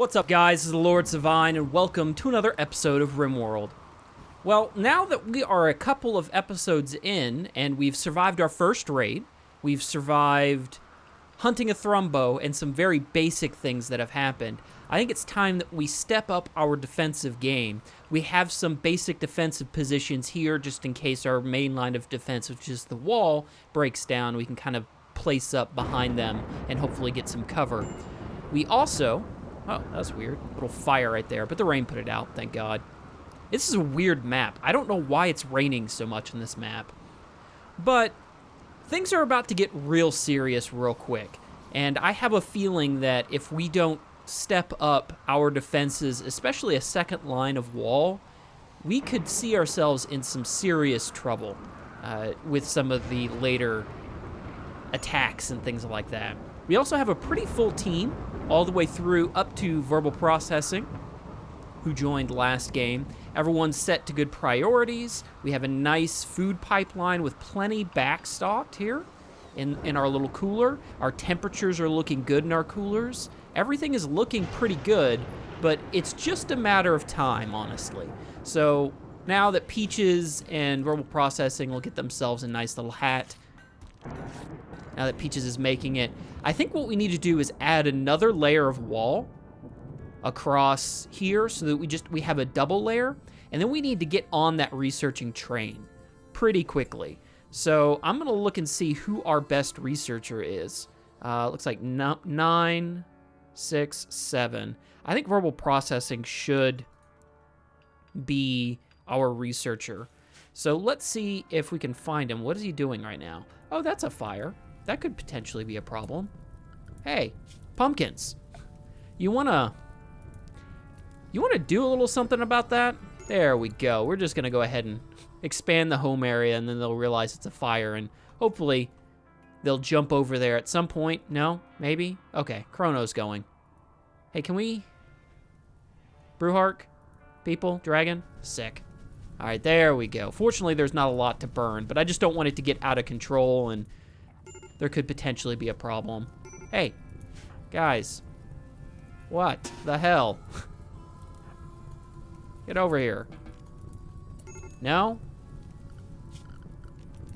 What's up, guys? This is LordSevein, and welcome to another episode of Rimworld. Well, now that we are a couple of episodes in, and we've survived our first raid, we've survived hunting a thrumbo, and some very basic things that have happened, I think it's time that we step up our defensive game. We have some basic defensive positions here, just in case our main line of defense, which is the wall, breaks down. We can kind of place up behind them and hopefully get some cover. We also... Oh, that's weird. Little fire right there, but the rain put it out, thank God. This is a weird map. I don't know why it's raining so much in this map. But things are about to get real serious real quick. And I have a feeling that if we don't step up our defenses, especially a second line of wall, we could see ourselves in some serious trouble with some of the later attacks and things like that. We also have a pretty full team, all the way through up to verbal processing, who joined last game. Everyone's set to good priorities. We have a nice food pipeline with plenty backstocked here in our little cooler. Our temperatures are looking good in our coolers. Everything is looking pretty good, but it's just a matter of time, honestly. So now that Peaches and verbal processing will get themselves a nice little hat, now that Peaches is making it, I think what we need to do is add another layer of wall across here so that we have a double layer, and then we need to get on that researching train pretty quickly. So I'm gonna look and see who our best researcher is. Looks like 9, 6, 7. I think verbal processing should be our researcher. So let's see if we can find him. What is he doing right now? Oh, that's a fire. That could potentially be a problem. Hey, pumpkins. You wanna do a little something about that? There we go. We're just gonna go ahead and expand the home area, and then they'll realize it's a fire, and hopefully they'll jump over there at some point. No? Maybe? Okay, Chrono's going. Hey, can we... Brewhark? People? Dragon? Sick. All right, there we go. Fortunately, there's not a lot to burn, but I just don't want it to get out of control, and there could potentially be a problem. Hey, guys. What the hell? Get over here. No?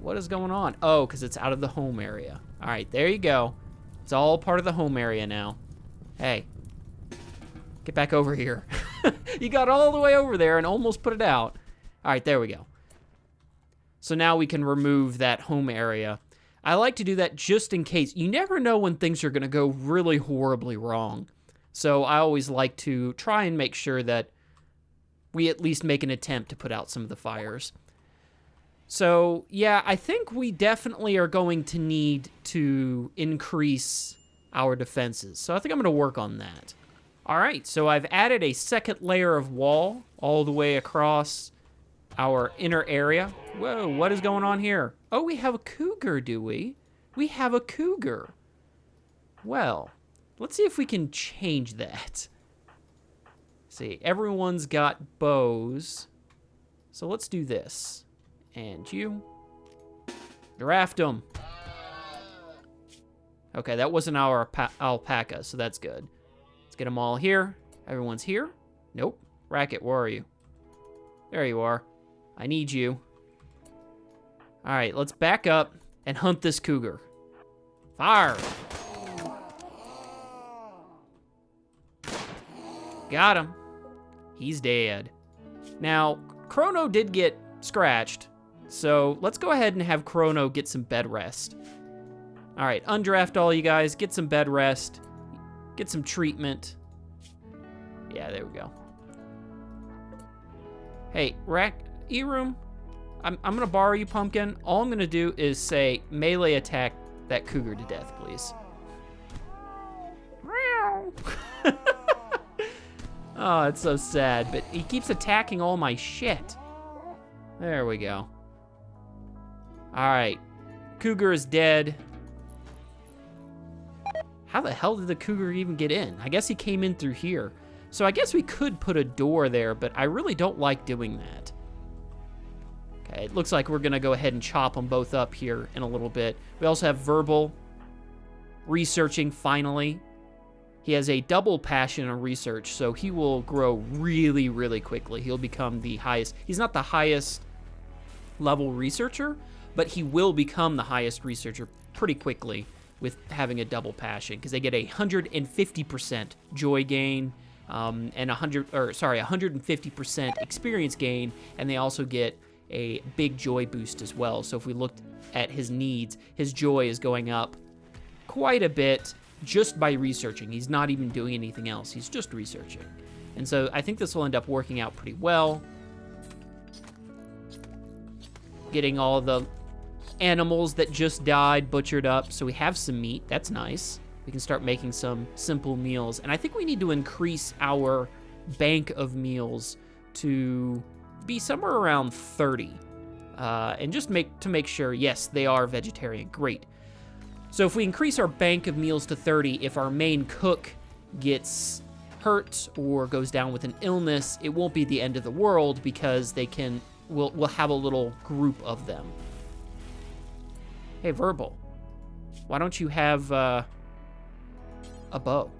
What is going on? Oh, because it's out of the home area. All right, there you go. It's all part of the home area now. Hey, get back over here. You got all the way over there and almost put it out. All right, there we go. So now we can remove that home area. I like to do that just in case. You never know when things are going to go really horribly wrong. So I always like to try and make sure that we at least make an attempt to put out some of the fires. So, yeah, I think we definitely are going to need to increase our defenses. So I think I'm going to work on that. All right, so I've added a second layer of wall all the way across our inner area. Whoa, what is going on here? Oh, we have a cougar, do we? We have a cougar. Well, let's see if we can change that. See, everyone's got bows. So let's do this. And you. Draft them. Okay, that wasn't our alpaca, so that's good. Let's get them all here. Everyone's here? Nope. Racket, where are you? There you are. I need you. All right, let's back up and hunt this cougar. Fire! Got him. He's dead. Now, Chrono did get scratched, so let's go ahead and have Chrono get some bed rest. All right, undraft all you guys. Get some bed rest. Get some treatment. Yeah, there we go. Hey, E-Room, I'm gonna borrow you, Pumpkin. All I'm gonna do is say melee attack that cougar to death, please. Oh, it's so sad, but he keeps attacking all my shit. There we go. All right, cougar is dead. How the hell did the cougar even get in? I guess he came in through here. So I guess we could put a door there, but I really don't like doing that. Okay, it looks like we're gonna go ahead and chop them both up here in a little bit. We also have verbal researching finally. He has a double passion in research, so he will grow really, really quickly. He'll become the highest. He's not the highest level researcher, but he will become the highest researcher pretty quickly with having a double passion, because they get a 150% joy gain, and 150% experience gain, and they also get a big joy boost as well. So if we looked at his needs, his joy is going up quite a bit just by researching. He's not even doing anything else. He's just researching. And so I think this will end up working out pretty well. Getting all the animals that just died butchered up, so we have some meat. That's nice. We can start making some simple meals. And I think we need to increase our bank of meals to be somewhere around 30. And just to make sure, yes, they are vegetarian. Great. So if we increase our bank of meals to 30, if our main cook gets hurt or goes down with an illness, it won't be the end of the world, because we'll have a little group of them. Hey, Verbal, why don't you have a bow?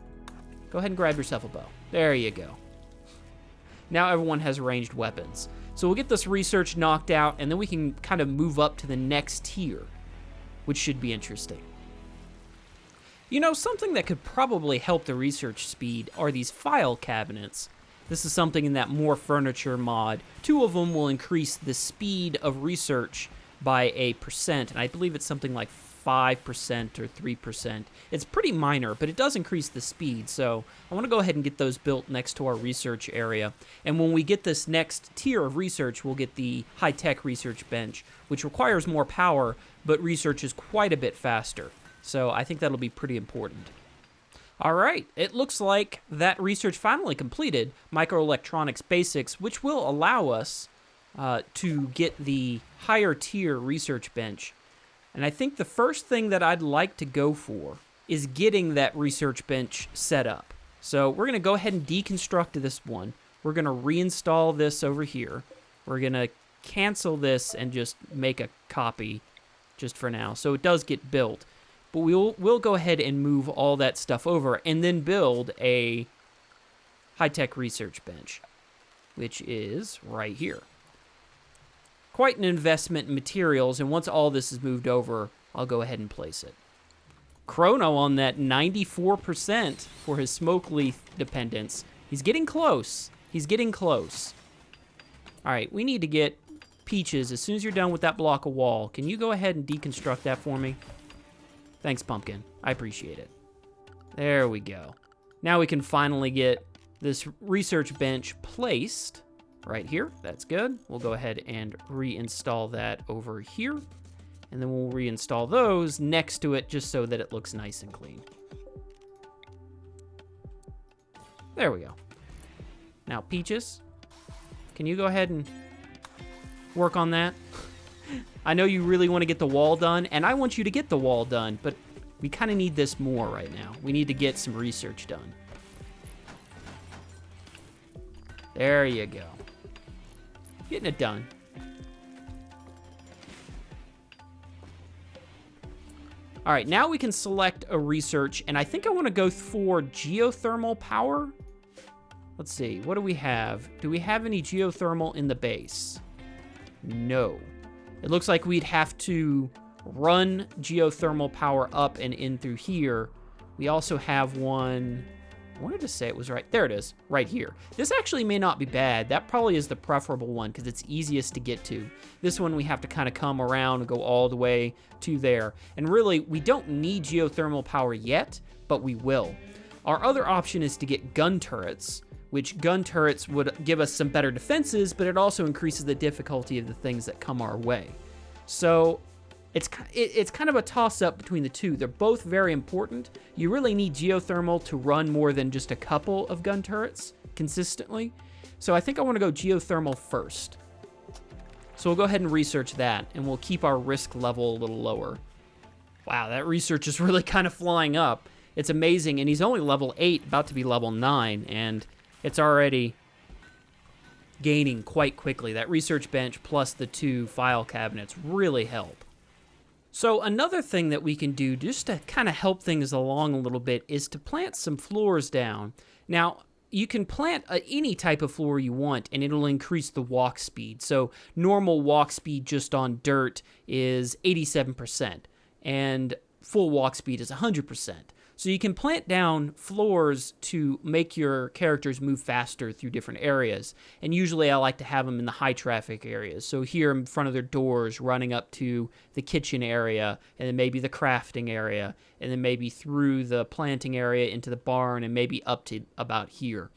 Go ahead and grab yourself a bow. There you go. Now everyone has ranged weapons. So we'll get this research knocked out, and then we can kind of move up to the next tier, which should be interesting. You know, something that could probably help the research speed are these file cabinets. This is something in that More Furniture mod. 2 of them will increase the speed of research by a percent, and I believe it's something like 5% or 3%. It's pretty minor, but it does increase the speed, so I want to go ahead and get those built next to our research area. And when we get this next tier of research, we'll get the high-tech research bench, which requires more power, but research is quite a bit faster. So I think that'll be pretty important. All right, it looks like that research finally completed, Microelectronics Basics, which will allow us to get the higher tier research bench. And I think the first thing that I'd like to go for is getting that research bench set up. So we're going to go ahead and deconstruct this one. We're going to reinstall this over here. We're going to cancel this and just make a copy just for now. So it does get built. But we'll go ahead and move all that stuff over and then build a high-tech research bench, which is right here. Quite an investment in materials, and once all this is moved over, I'll go ahead and place it. Chrono on that 94% for his smoke leaf dependence. He's getting close. He's getting close. All right, we need to get Peaches. As soon as you're done with that block of wall, can you go ahead and deconstruct that for me? Thanks, Pumpkin. I appreciate it. There we go. Now we can finally get this research bench placed right here. That's good. We'll go ahead and reinstall that over here. And then we'll reinstall those next to it just so that it looks nice and clean. There we go. Now, Peaches, can you go ahead and work on that? I know you really want to get the wall done, and I want you to get the wall done, but we kind of need this more right now. We need to get some research done. There you go. Getting it done. All right, now we can select a research, and I think I want to go for geothermal power. Let's see, what do we have? Do we have any geothermal in the base? No. It looks like we'd have to run geothermal power up and in through here. We also have one, I wanted to say it was right, there it is, right here. This actually may not be bad. That probably is the preferable one because it's easiest to get to. This one we have to kind of come around and go all the way to there. And really, we don't need geothermal power yet, but we will. Our other option is to get gun turrets, which gun turrets would give us some better defenses, but it also increases the difficulty of the things that come our way. So it's kind of a toss-up between the two. They're both very important. You really need geothermal to run more than just a couple of gun turrets consistently. So I think I want to go geothermal first. So we'll go ahead and research that, and we'll keep our risk level a little lower. Wow, that research is really kind of flying up. It's amazing, and he's only level 8, about to be level 9, and it's already gaining quite quickly. That research bench plus the 2 file cabinets really help. So another thing that we can do just to kind of help things along a little bit is to plant some floors down. Now, you can plant any type of floor you want, and it'll increase the walk speed. So normal walk speed just on dirt is 87%, and full walk speed is 100%. So you can plant down floors to make your characters move faster through different areas. And usually I like to have them in the high traffic areas. So here in front of their doors, running up to the kitchen area, and then maybe the crafting area, and then maybe through the planting area into the barn, and maybe up to about here.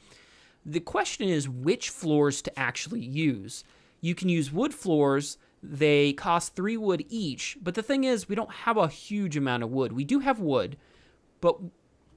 The question is which floors to actually use. You can use wood floors. They cost 3 wood each. But the thing is, we don't have a huge amount of wood. We do have wood. But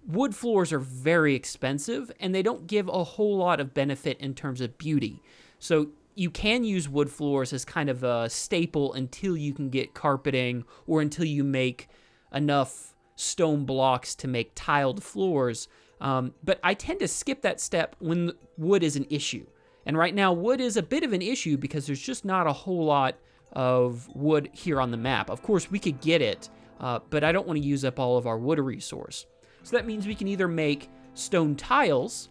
wood floors are very expensive, and they don't give a whole lot of benefit in terms of beauty. So you can use wood floors as kind of a staple until you can get carpeting or until you make enough stone blocks to make tiled floors. But I tend to skip that step when wood is an issue. And right now, wood is a bit of an issue because there's just not a whole lot of wood here on the map. Of course, we could get it. But I don't want to use up all of our wood resource. So that means we can either make stone tiles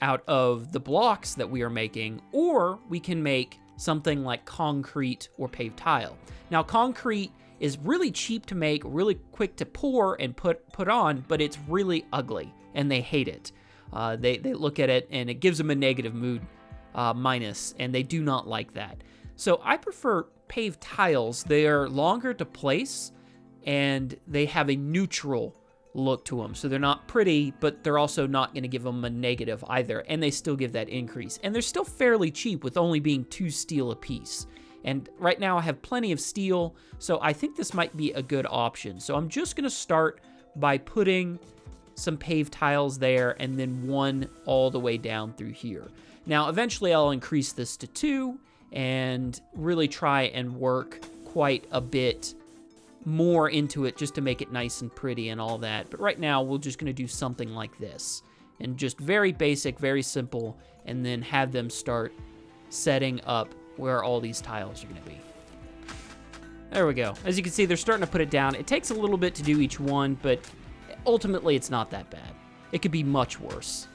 out of the blocks that we are making, or we can make something like concrete or paved tile. Now, concrete is really cheap to make, really quick to pour and put on, but it's really ugly, and they hate it. They look at it, and it gives them a negative mood minus, and they do not like that. So I prefer paved tiles. They are longer to place, and they have a neutral look to them. So they're not pretty, but they're also not going to give them a negative either, and they still give that increase. And they're still fairly cheap with only being 2 steel a piece. And right now I have plenty of steel, so I think this might be a good option. So I'm just going to start by putting some paved tiles there, and then 1 all the way down through here. Now, eventually I'll increase this to 2, and really try and work quite a bit more into it just to make it nice and pretty and all that. But right now, we're just going to do something like this. And just very basic, very simple, and then have them start setting up where all these tiles are going to be. There we go. As you can see, they're starting to put it down. It takes a little bit to do each one, but ultimately, it's not that bad. It could be much worse.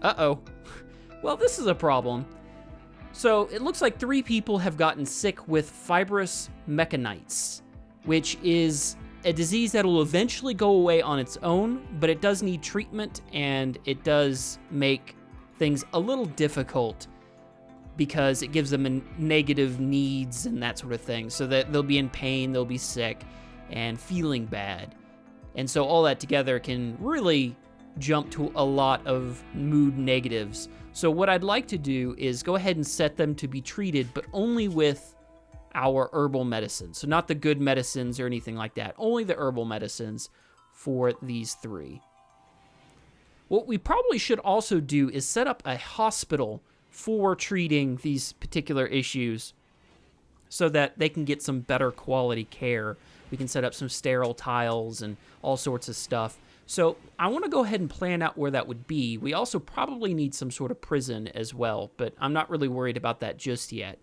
Uh-oh. Well, this is a problem. So it looks like 3 people have gotten sick with fibrous mechanites, which is a disease that will eventually go away on its own, but it does need treatment, and it does make things a little difficult because it gives them negative needs and that sort of thing, so that they'll be in pain, they'll be sick, and feeling bad. And so all that together can really jump to a lot of mood negatives. So what I'd like to do is go ahead and set them to be treated, but only with our herbal medicines. So not the good medicines or anything like that. Only the herbal medicines for these 3. What we probably should also do is set up a hospital for treating these particular issues so that they can get some better quality care. We can set up some sterile tiles and all sorts of stuff. So I want to go ahead and plan out where that would be. We also probably need some sort of prison as well, but I'm not really worried about that just yet.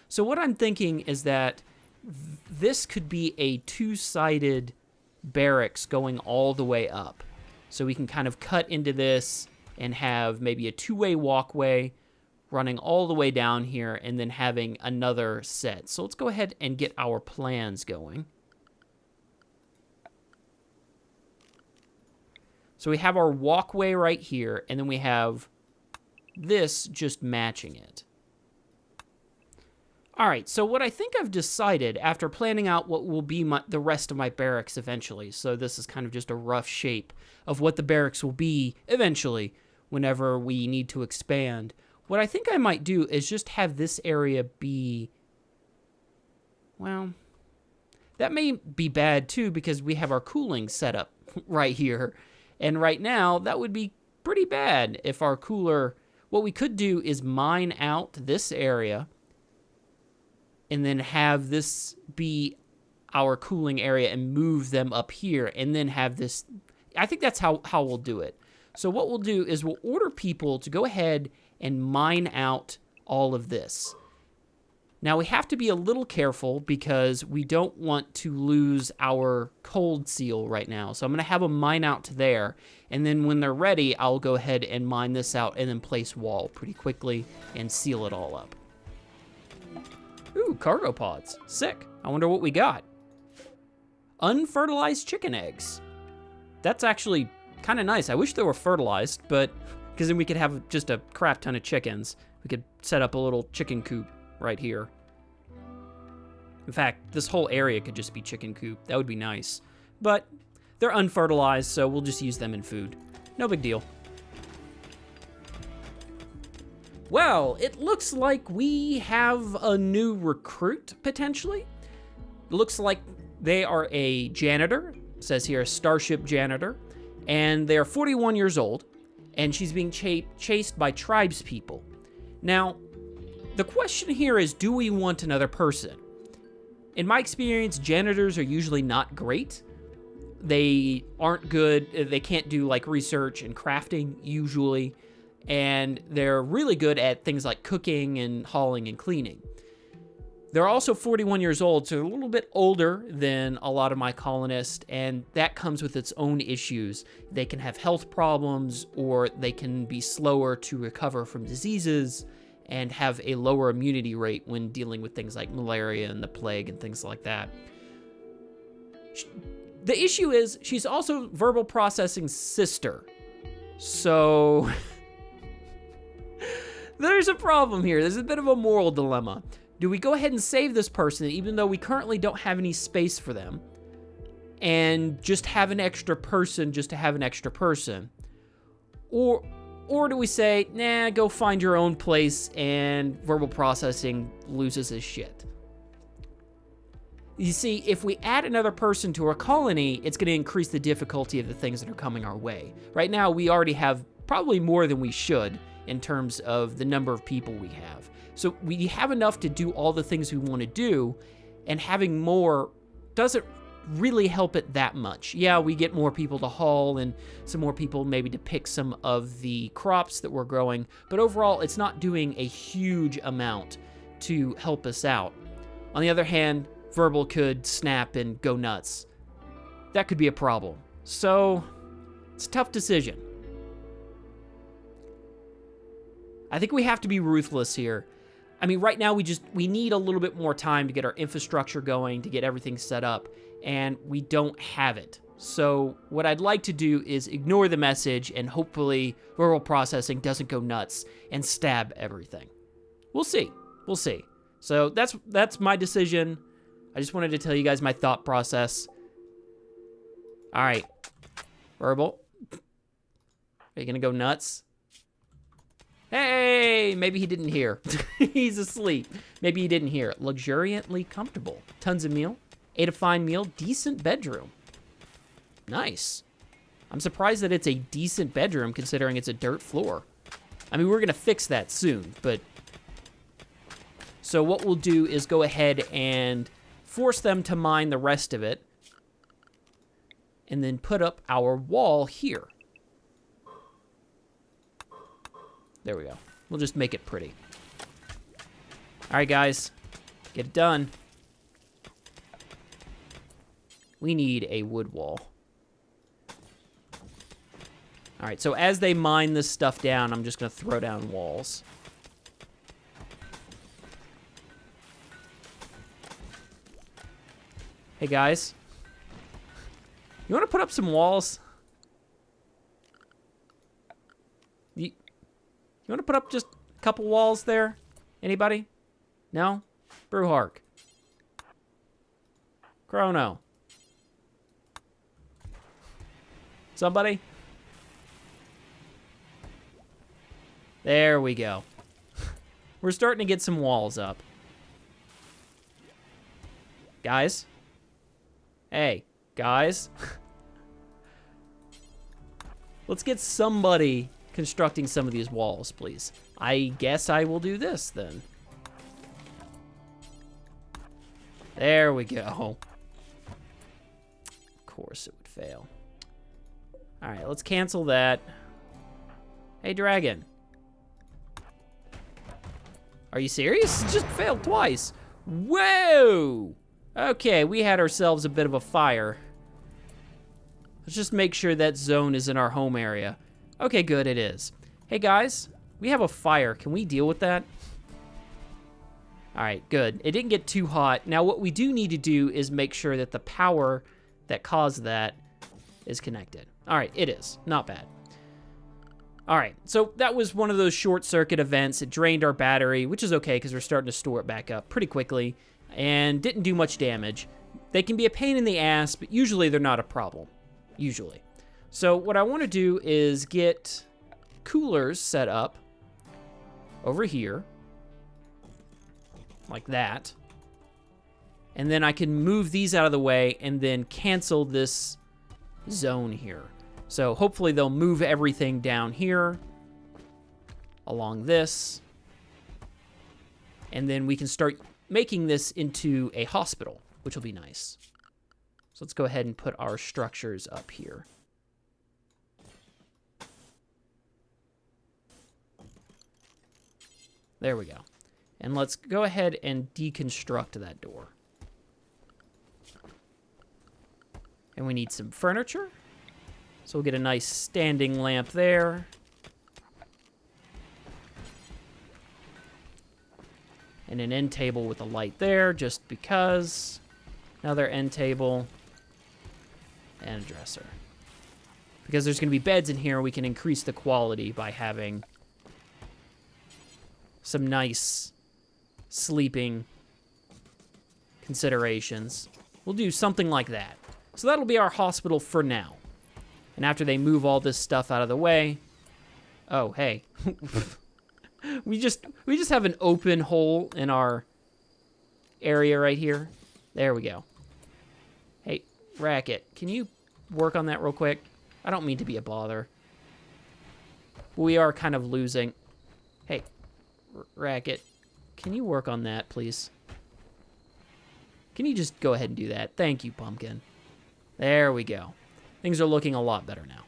So what I'm thinking is that this could be a 2-sided barracks going all the way up. So we can kind of cut into this and have maybe a 2-way walkway running all the way down here and then having another set. So let's go ahead and get our plans going. So we have our walkway right here, and then we have this just matching it. All right, so what I think I've decided after planning out what will be the rest of my barracks eventually, so this is kind of just a rough shape of what the barracks will be eventually whenever we need to expand. What I think I might do is just have this area be, well, that may be bad too because we have our cooling set up right here. And right now, that would be pretty bad if our cooler... What we could do is mine out this area and then have this be our cooling area and move them up here and then have this... I think that's how we'll do it. So what we'll do is we'll order people to go ahead and mine out all of this. Now, we have to be a little careful because we don't want to lose our cold seal right now. So I'm going to have them mine out to there, and then when they're ready, I'll go ahead and mine this out and then place wall pretty quickly and seal it all up. Ooh, cargo pods. Sick. I wonder what we got. Unfertilized chicken eggs. That's actually kind of nice. I wish they were fertilized, but because then we could have just a crap ton of chickens. We could set up a little chicken coop right here. In fact, this whole area could just be chicken coop. That would be nice. But they're unfertilized, so we'll just use them in food. No big deal. Well, it looks like we have a new recruit, potentially. Looks like they are a janitor. It says here, a starship janitor. And they're 41 years old, and she's being chased by tribespeople. Now, the question here is, do we want another person? In my experience, janitors are usually not great. They aren't good. They can't do like research and crafting usually. And they're really good at things like cooking and hauling and cleaning. They're also 41 years old, so they're a little bit older than a lot of my colonists, and that comes with its own issues. They can have health problems, or they can be slower to recover from diseases and have a lower immunity rate when dealing with things like malaria and the plague and things like that. The issue is she's also verbal processing's sister. So there's a problem here. There's a bit of a moral dilemma. Do we go ahead and save this person, even though we currently don't have any space for them, and just have an extra person just to have an extra person? Or do we say, nah, go find your own place, and verbal processing loses his shit? You see, if we add another person to our colony, it's going to increase the difficulty of the things that are coming our way. Right now, we already have probably more than we should in terms of the number of people we have. So we have enough to do all the things we want to do, and having more doesn't really help it that much. Yeah, we get more people to haul and some more people maybe to pick some of the crops that we're growing, but overall it's not doing a huge amount to help us out. On the other hand, verbal could snap and go nuts. That could be a problem. So it's a tough decision. I think we have to be ruthless here. I mean, right now we need a little bit more time to get our infrastructure going, to get everything set up, and we don't have it. So what I'd like to do is ignore the message, and hopefully verbal processing doesn't go nuts and stab everything. We'll see. We'll see. So that's my decision. I just wanted to tell you guys my thought process. All right. Verbal. Are you going to go nuts? Hey, maybe he didn't hear. He's asleep. Maybe he didn't hear. Luxuriantly comfortable. Tons of meal. Ate a fine meal. Decent bedroom. Nice. I'm surprised that it's a decent bedroom considering it's a dirt floor. I mean, we're going to fix that soon, but... So what we'll do is go ahead and force them to mine the rest of it, and then put up our wall here. There we go. We'll just make it pretty. All right, guys. Get it done. We need a wood wall. All right, so as they mine this stuff down, I'm just going to throw down walls. Hey, guys. You want to put up some walls? You want to put up just a couple walls there? Anybody? No? Brewhark. Chrono. Somebody? There we go. We're starting to get some walls up. Guys? Hey, guys? Let's get somebody constructing some of these walls, please. I guess I will do this, then. There we go. Of course it would fail. All right, let's cancel that. Hey, dragon. Are you serious? It just failed twice. Whoa! Okay, we had ourselves a bit of a fire. Let's just make sure that zone is in our home area. Okay, good, it is. Hey guys, we have a fire. Can we deal with that? All right, good. It didn't get too hot. Now what we do need to do is make sure that the power that caused that is connected. All right, it is. Not bad. All right, so that was one of those short circuit events. It drained our battery, which is okay because we're starting to store it back up pretty quickly and didn't do much damage. They can be a pain in the ass, but usually they're not a problem. Usually. So what I want to do is get coolers set up over here like that. And then I can move these out of the way and then cancel this zone here. So hopefully they'll move everything down here along this. And then we can start making this into a hospital, which will be nice. So let's go ahead and put our structures up here. There we go. And let's go ahead and deconstruct that door. And we need some furniture. So we'll get a nice standing lamp there. And an end table with a light there, just because. Another end table. And a dresser. Because there's going to be beds in here, we can increase the quality by having some nice sleeping considerations. We'll do something like that. So that'll be our hospital for now. And after they move all this stuff out of the way... Oh, hey. we just have an open hole in our area right here. There we go. Hey, Racket, can you work on that real quick? I don't mean to be a bother. We are kind of losing. Hey, Racket, can you work on that, please? Can you just go ahead and do that? Thank you, Pumpkin. There we go. Things are looking a lot better now.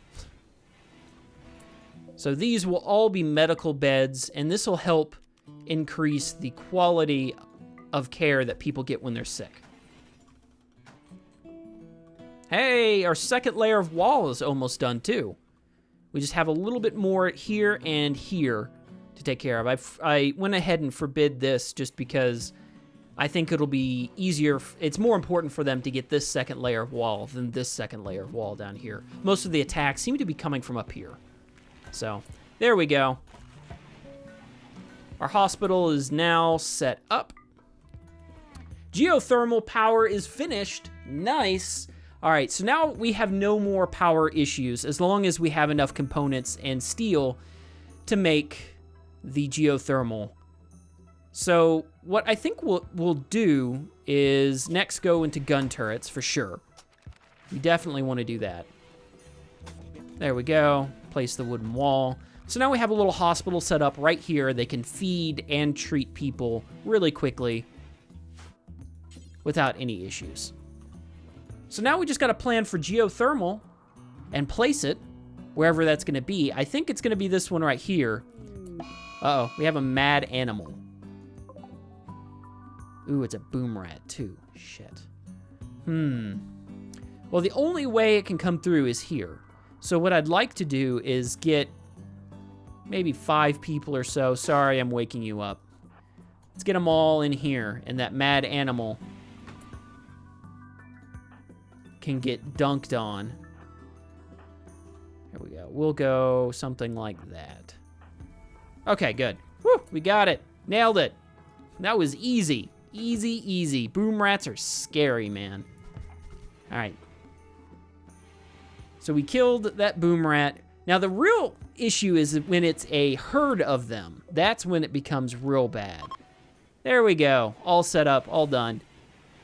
So these will all be medical beds, and this will help increase the quality of care that people get when they're sick. Hey, our second layer of wall is almost done too. We just have a little bit more here and here to take care of. I went ahead and forbid this just because I think it'll be easier. It's more important for them to get this second layer of wall than this second layer of wall down here. Most of the attacks seem to be coming from up here. So, there we go. Our hospital is now set up. Geothermal power is finished. Nice. All right, so now we have no more power issues as long as we have enough components and steel to make the geothermal. So what I think we'll do is next go into gun turrets for sure. We definitely want to do that. There we go. Place the wooden wall. So now we have a little hospital set up right here. They can feed and treat people really quickly without any issues. So now we just got to plan for geothermal and place it wherever that's going to be. I think it's going to be this one right here. Uh-oh, we have a mad animal. Ooh, it's a boom rat too. Shit. Well, the only way it can come through is here. So what I'd like to do is get maybe 5 people or so. Sorry, I'm waking you up. Let's get them all in here, and that mad animal can get dunked on. There we go. We'll go something like that. Okay, good. Woo, we got it. Nailed it. That was easy. Easy, easy. Boom rats are scary, man. All right. So we killed that boom rat. Now, the real issue is when it's a herd of them. That's when it becomes real bad. There we go. All set up, all done.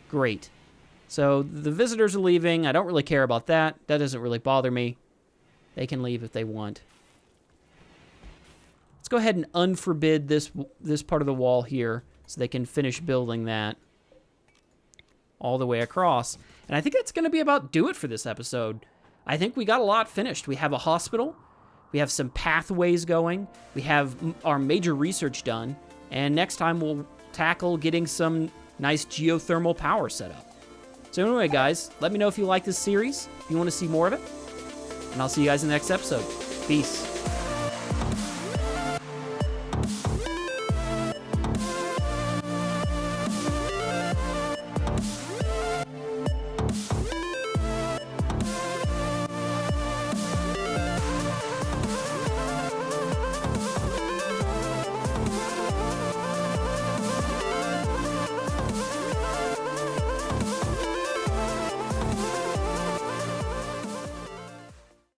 Great. So the visitors are leaving. I don't really care about that. That doesn't really bother me. They can leave if they want. Let's go ahead and unforbid this part of the wall here so they can finish building that all the way across. And I think that's going to be about do it for this episode. I think we got a lot finished. We have a hospital. We have some pathways going. We have our major research done. And next time we'll tackle getting some nice geothermal power set up. So anyway, guys, let me know if you like this series, if you want to see more of it. And I'll see you guys in the next episode. Peace.